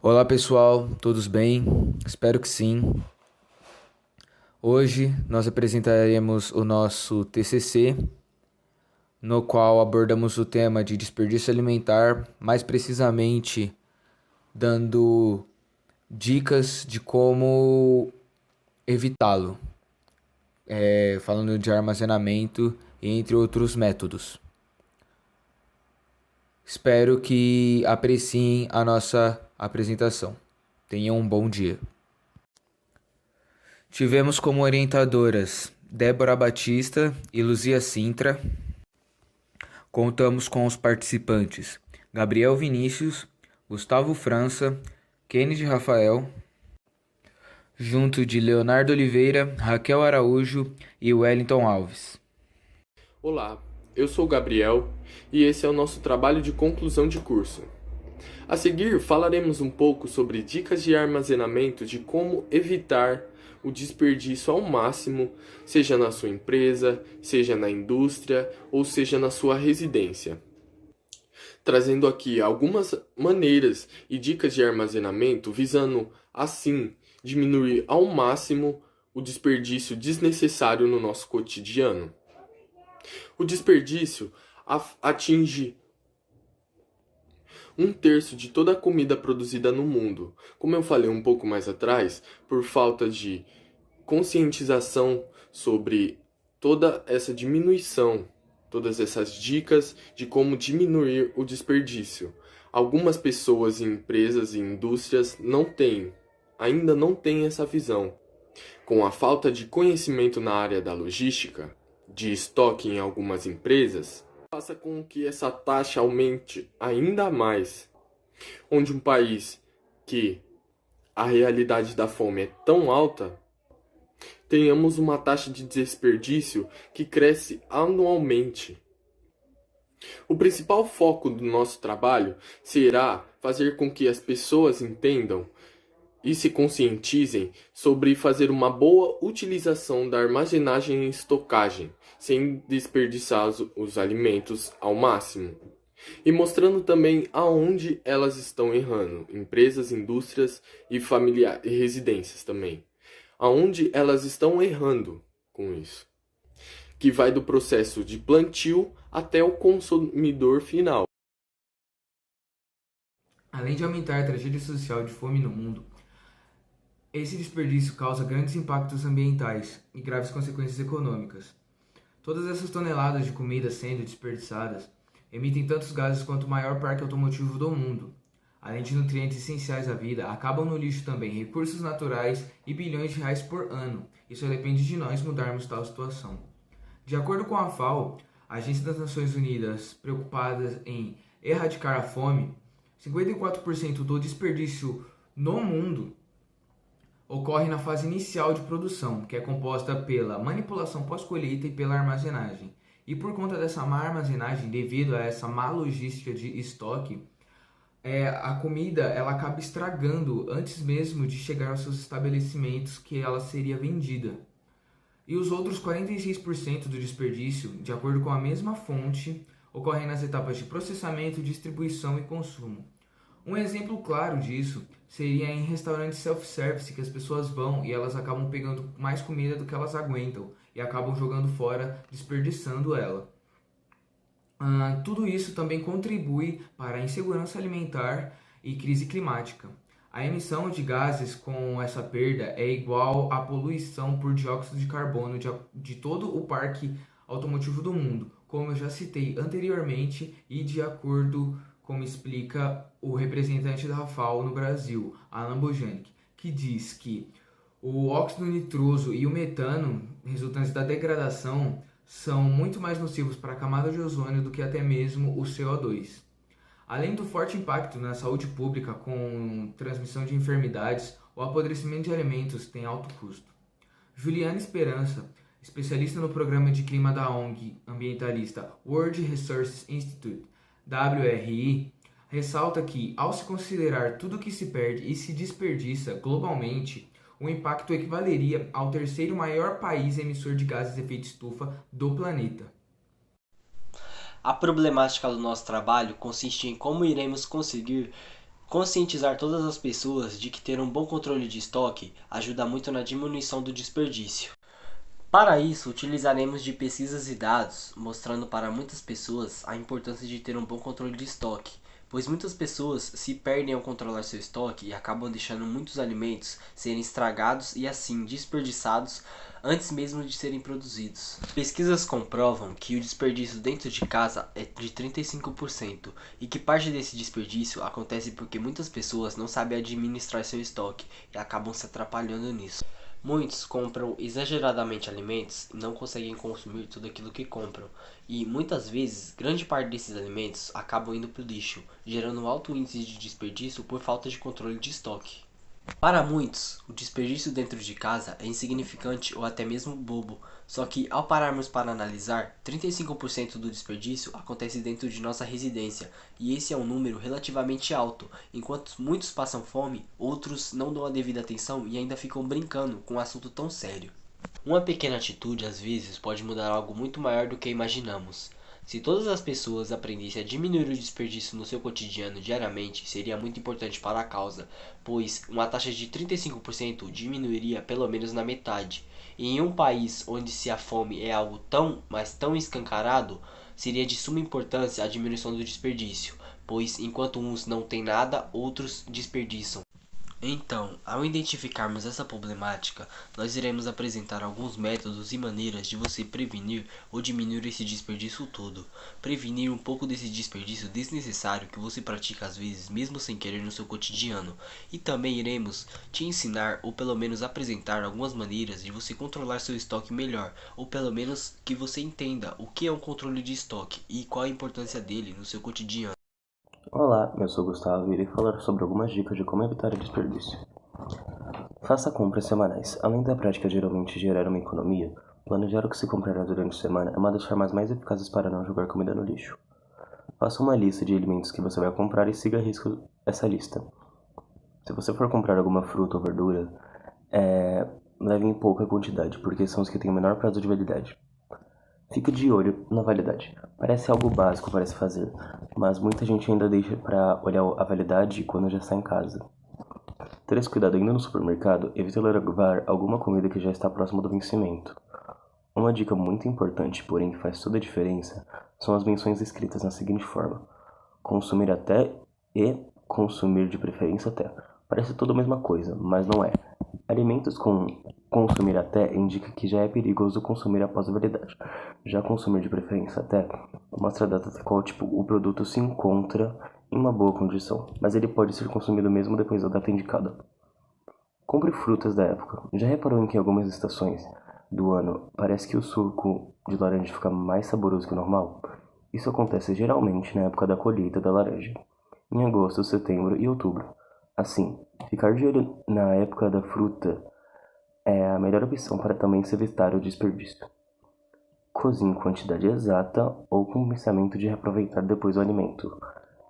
Olá pessoal, todos bem? Espero que sim. Hoje nós apresentaremos o nosso TCC, no qual abordamos o tema de desperdício alimentar, mais precisamente dando dicas de como evitá-lo, falando de armazenamento e entre outros métodos. Espero que apreciem a nossa apresentação. Tenham um bom dia. Tivemos como orientadoras Débora Batista e Luzia Sintra. Contamos com os participantes Gabriel Vinícius, Gustavo França, Kennedy Rafael, junto de Leonardo Oliveira, Raquel Araújo e Wellington Alves. Olá, eu sou o Gabriel e esse é o nosso trabalho de conclusão de curso. A seguir, falaremos um pouco sobre dicas de armazenamento de como evitar o desperdício ao máximo, seja na sua empresa, seja na indústria ou seja na sua residência. Trazendo aqui algumas maneiras e dicas de armazenamento visando, assim, diminuir ao máximo o desperdício desnecessário no nosso cotidiano. O desperdício atinge 1/3 de toda a comida produzida no mundo. Como eu falei um pouco mais atrás, por falta de conscientização sobre toda essa diminuição, todas essas dicas de como diminuir o desperdício. Algumas pessoas, empresas e indústrias ainda não têm essa visão. Com a falta de conhecimento na área da logística, de estoque em algumas empresas, faça com que essa taxa aumente ainda mais. Onde um país que a realidade da fome é tão alta, tenhamos uma taxa de desperdício que cresce anualmente. O principal foco do nosso trabalho será fazer com que as pessoas entendam e se conscientizem sobre fazer uma boa utilização da armazenagem e estocagem, sem desperdiçar os alimentos ao máximo. E mostrando também aonde elas estão errando, empresas, indústrias e residências também. Aonde elas estão errando com isso. Que vai do processo de plantio até o consumidor final. Além de aumentar a tragédia social de fome no mundo, esse desperdício causa grandes impactos ambientais e graves consequências econômicas. Todas essas toneladas de comida sendo desperdiçadas emitem tantos gases quanto o maior parque automotivo do mundo. Além de nutrientes essenciais à vida, acabam no lixo também recursos naturais e bilhões de reais por ano. Isso depende de nós mudarmos tal situação. De acordo com a FAO, a Agência das Nações Unidas, preocupada em erradicar a fome, 54% do desperdício no mundo ocorre na fase inicial de produção, que é composta pela manipulação pós-colheita e pela armazenagem. E por conta dessa má armazenagem, devido a essa má logística de estoque, a comida ela acaba estragando antes mesmo de chegar aos seus estabelecimentos que ela seria vendida. E os outros 46% do desperdício, de acordo com a mesma fonte, ocorrem nas etapas de processamento, distribuição e consumo. Um exemplo claro disso seria em restaurantes self-service, que as pessoas vão e elas acabam pegando mais comida do que elas aguentam e acabam jogando fora, desperdiçando ela. Tudo isso também contribui para a insegurança alimentar e crise climática. A emissão de gases com essa perda é igual à poluição por dióxido de carbono de todo o parque automotivo do mundo, como eu já citei anteriormente e de acordo como explica o representante da FAO no Brasil, Alan Bojanic, que diz que o óxido nitroso e o metano, resultantes da degradação, são muito mais nocivos para a camada de ozônio do que até mesmo o CO2. Além do forte impacto na saúde pública com transmissão de enfermidades, o apodrecimento de alimentos tem alto custo. Juliana Esperança, especialista no programa de clima da ONG ambientalista World Resources Institute, WRI, ressalta que, ao se considerar tudo que se perde e se desperdiça globalmente, o impacto equivaleria ao terceiro maior país emissor de gases de efeito estufa do planeta. A problemática do nosso trabalho consiste em como iremos conseguir Conscientizar todas as pessoas de que ter um bom controle de estoque ajuda muito na diminuição do desperdício. Para isso, utilizaremos de pesquisas e dados, mostrando para muitas pessoas a importância de ter um bom controle de estoque, pois muitas pessoas se perdem ao controlar seu estoque e acabam deixando muitos alimentos serem estragados e assim desperdiçados antes mesmo de serem produzidos. Pesquisas comprovam que o desperdício dentro de casa é de 35% e que parte desse desperdício acontece porque muitas pessoas não sabem administrar seu estoque e acabam se atrapalhando nisso. Muitos compram exageradamente alimentos e não conseguem consumir tudo aquilo que compram, e muitas vezes grande parte desses alimentos acabam indo para o lixo, gerando um alto índice de desperdício por falta de controle de estoque. Para muitos, o desperdício dentro de casa é insignificante ou até mesmo bobo, só que ao pararmos para analisar, 35% do desperdício acontece dentro de nossa residência, e esse é um número relativamente alto. Enquanto muitos passam fome, outros não dão a devida atenção e ainda ficam brincando com um assunto tão sério. Uma pequena atitude às vezes pode mudar algo muito maior do que imaginamos. Se todas as pessoas aprendessem a diminuir o desperdício no seu cotidiano diariamente, seria muito importante para a causa, pois uma taxa de 35% diminuiria pelo menos na metade. E em um país onde se a fome é algo tão, mas tão escancarado, seria de suma importância a diminuição do desperdício, pois enquanto uns não têm nada, outros desperdiçam. Então, ao identificarmos essa problemática, nós iremos apresentar alguns métodos e maneiras de você prevenir ou diminuir esse desperdício todo. Prevenir um pouco desse desperdício desnecessário que você pratica às vezes mesmo sem querer no seu cotidiano. E também iremos te ensinar ou pelo menos apresentar algumas maneiras de você controlar seu estoque melhor, ou pelo menos que você entenda o que é um controle de estoque e qual a importância dele no seu cotidiano. Olá, eu sou Gustavo e irei falar sobre algumas dicas de como evitar o desperdício. Faça compras semanais. Além da prática geralmente gerar uma economia, planejar o que se comprará durante a semana é uma das formas mais eficazes para não jogar comida no lixo. Faça uma lista de alimentos que você vai comprar e siga a risco essa lista. Se você for comprar alguma fruta ou verdura, leve em pouca quantidade, porque são os que têm o menor prazo de validade. Fique de olho na validade. Parece algo básico para se fazer, mas muita gente ainda deixa para olhar a validade quando já está em casa. Ter esse cuidado ainda no supermercado, evite levar alguma comida que já está próximo do vencimento. Uma dica muito importante, porém que faz toda a diferença, são as menções escritas na seguinte forma: consumir até e consumir de preferência até. Parece tudo a mesma coisa, mas não é. Alimentos com consumir até indica que já é perigoso consumir após a validade. Já consumir de preferência até mostra a data da qual o produto se encontra em uma boa condição, mas ele pode ser consumido mesmo depois da data indicada. Compre frutas da época. Já reparou em que em algumas estações do ano parece que o suco de laranja fica mais saboroso que o normal? Isso acontece geralmente na época da colheita da laranja, em agosto, setembro e outubro. Assim, ficar de olho na época da fruta é a melhor opção para também se evitar o desperdício. Cozinhe em quantidade exata ou com o pensamento de reaproveitar depois o alimento.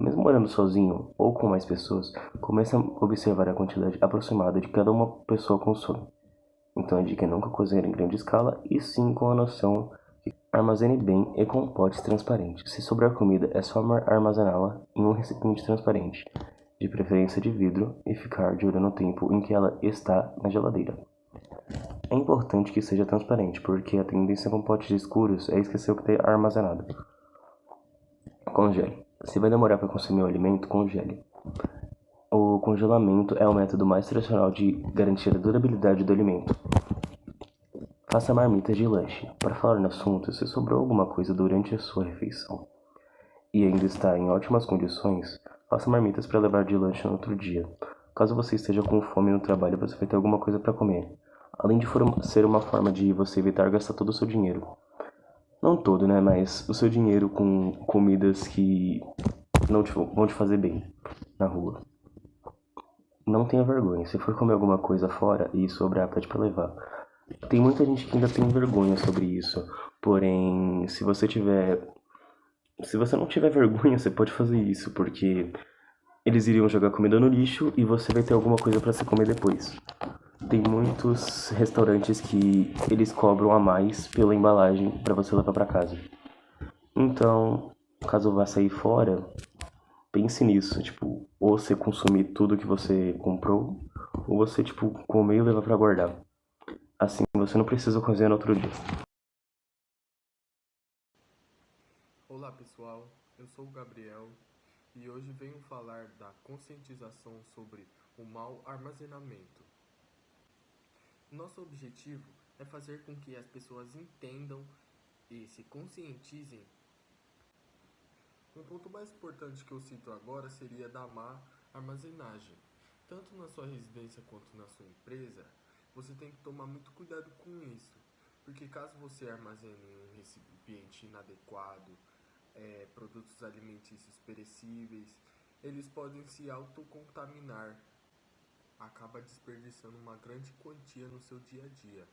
Mesmo morando sozinho ou com mais pessoas, comece a observar a quantidade aproximada de cada uma pessoa consome. Então a dica é nunca cozinhar em grande escala e sim com a noção de armazene bem e com potes transparentes. Se sobrar comida, é só armazená-la em um recipiente transparente, de preferência de vidro, e ficar de olho no tempo em que ela está na geladeira. É importante que seja transparente, porque a tendência com potes escuros é esquecer o que está armazenado. Congele. Se vai demorar para consumir o alimento, congele. O congelamento é o método mais tradicional de garantir a durabilidade do alimento. Faça marmitas de lanche. Para falar no assunto, se sobrou alguma coisa durante a sua refeição e ainda está em ótimas condições, faça marmitas para levar de lanche no outro dia. Caso você esteja com fome no trabalho, você vai ter alguma coisa para comer. Além de ser uma forma de você evitar gastar todo o seu dinheiro. Não todo, né? Mas o seu dinheiro com comidas que não vão te fazer bem na rua. Não tenha vergonha. Se for comer alguma coisa fora e sobrar, pede para levar. Tem muita gente que ainda tem vergonha sobre isso. Porém, se você não tiver vergonha, você pode fazer isso, porque eles iriam jogar comida no lixo e você vai ter alguma coisa para se comer depois. Tem muitos restaurantes que eles cobram a mais pela embalagem para você levar para casa. Então, caso vá sair fora, pense nisso, tipo, ou você consumir tudo que você comprou, ou você, tipo, comer e levar pra guardar. Assim, você não precisa cozinhar no outro dia. Olá pessoal, eu sou o Gabriel e hoje venho falar da conscientização sobre o mau armazenamento. Nosso objetivo é fazer com que as pessoas entendam e se conscientizem. Um ponto mais importante que eu cito agora seria da má armazenagem. Tanto na sua residência quanto na sua empresa, você tem que tomar muito cuidado com isso, porque caso você armazene em um recipiente inadequado, produtos alimentícios perecíveis, eles podem se autocontaminar, acaba desperdiçando uma grande quantia no seu dia a dia.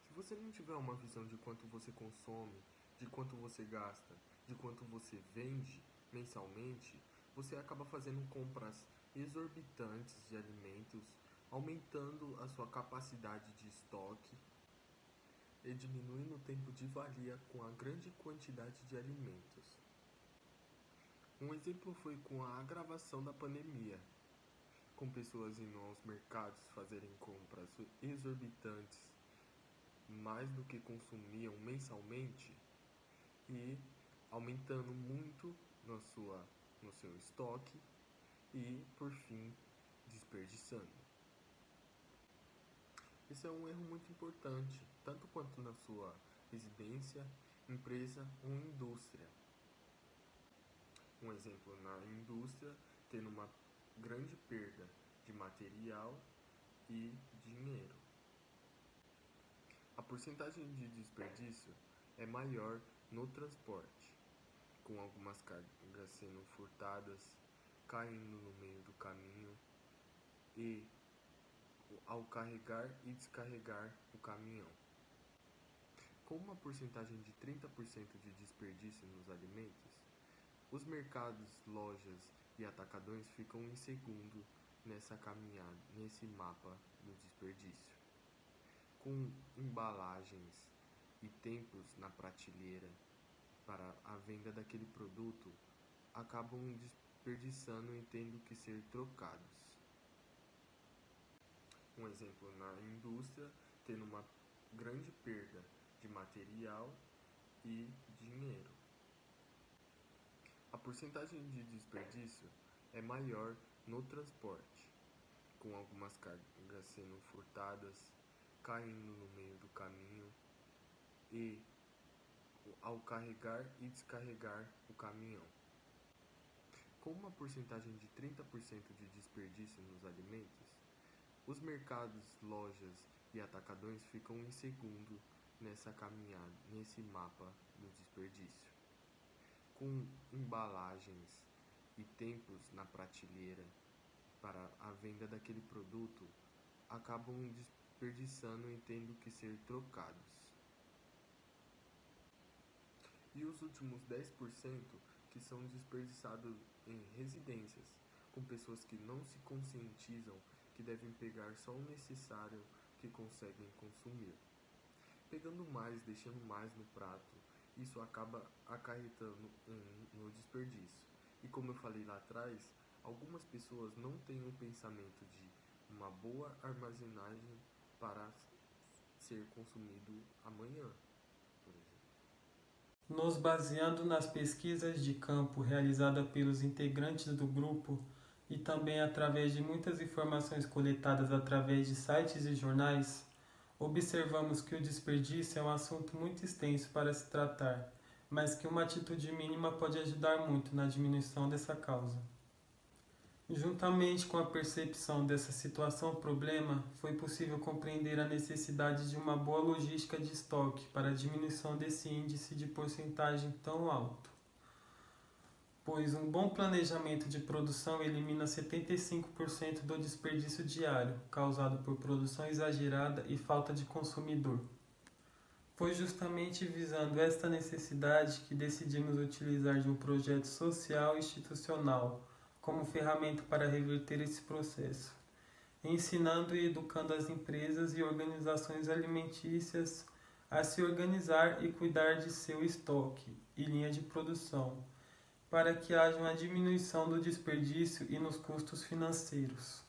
Se você não tiver uma visão de quanto você consome, de quanto você gasta, de quanto você vende mensalmente, você acaba fazendo compras exorbitantes de alimentos, aumentando a sua capacidade de estoque e diminuindo o tempo de valia com a grande quantidade de alimentos. Um exemplo foi com a agravação da pandemia, com pessoas indo aos mercados fazerem compras exorbitantes, mais do que consumiam mensalmente, e aumentando muito no seu estoque e, por fim, desperdiçando. Esse é um erro muito importante, tanto quanto na sua residência, empresa ou indústria. Um exemplo na indústria, tendo uma grande perda de material e dinheiro. A porcentagem de desperdício é maior no transporte, com algumas cargas sendo furtadas, caindo no meio do caminho e ao carregar e descarregar o caminhão. Com uma porcentagem de 30% de desperdício nos alimentos, os mercados, lojas e atacadões ficam em segundo nessa caminhada, nesse mapa do desperdício. Com embalagens e tempos na prateleira para a venda daquele produto, acabam desperdiçando e tendo que ser trocados. Um exemplo na indústria, tendo uma grande perda de material e dinheiro. A porcentagem de desperdício é maior no transporte, com algumas cargas sendo furtadas, caindo no meio do caminho e ao carregar e descarregar o caminhão. Com uma porcentagem de 30% de desperdício nos alimentos, os mercados, lojas e atacadões ficam em segundo nessa caminhada, nesse mapa do desperdício. Com embalagens e tempos na prateleira para a venda daquele produto, acabam desperdiçando e tendo que ser trocados. E os últimos 10% que são desperdiçados em residências, com pessoas que não se conscientizam que devem pegar só o necessário que conseguem consumir. Pegando mais, deixando mais no prato, isso acaba acarretando no desperdício. E como eu falei lá atrás, algumas pessoas não têm um pensamento de uma boa armazenagem para ser consumido amanhã, por exemplo. Nos baseando nas pesquisas de campo realizadas pelos integrantes do grupo e também através de muitas informações coletadas através de sites e jornais, observamos que o desperdício é um assunto muito extenso para se tratar, mas que uma atitude mínima pode ajudar muito na diminuição dessa causa. Juntamente com a percepção dessa situação-problema, foi possível compreender a necessidade de uma boa logística de estoque para a diminuição desse índice de porcentagem tão alto, pois um bom planejamento de produção elimina 75% do desperdício diário, causado por produção exagerada e falta de consumidor. Foi justamente visando esta necessidade que decidimos utilizar de um projeto social e institucional como ferramenta para reverter esse processo, ensinando e educando as empresas e organizações alimentícias a se organizar e cuidar de seu estoque e linha de produção, para que haja uma diminuição do desperdício e nos custos financeiros.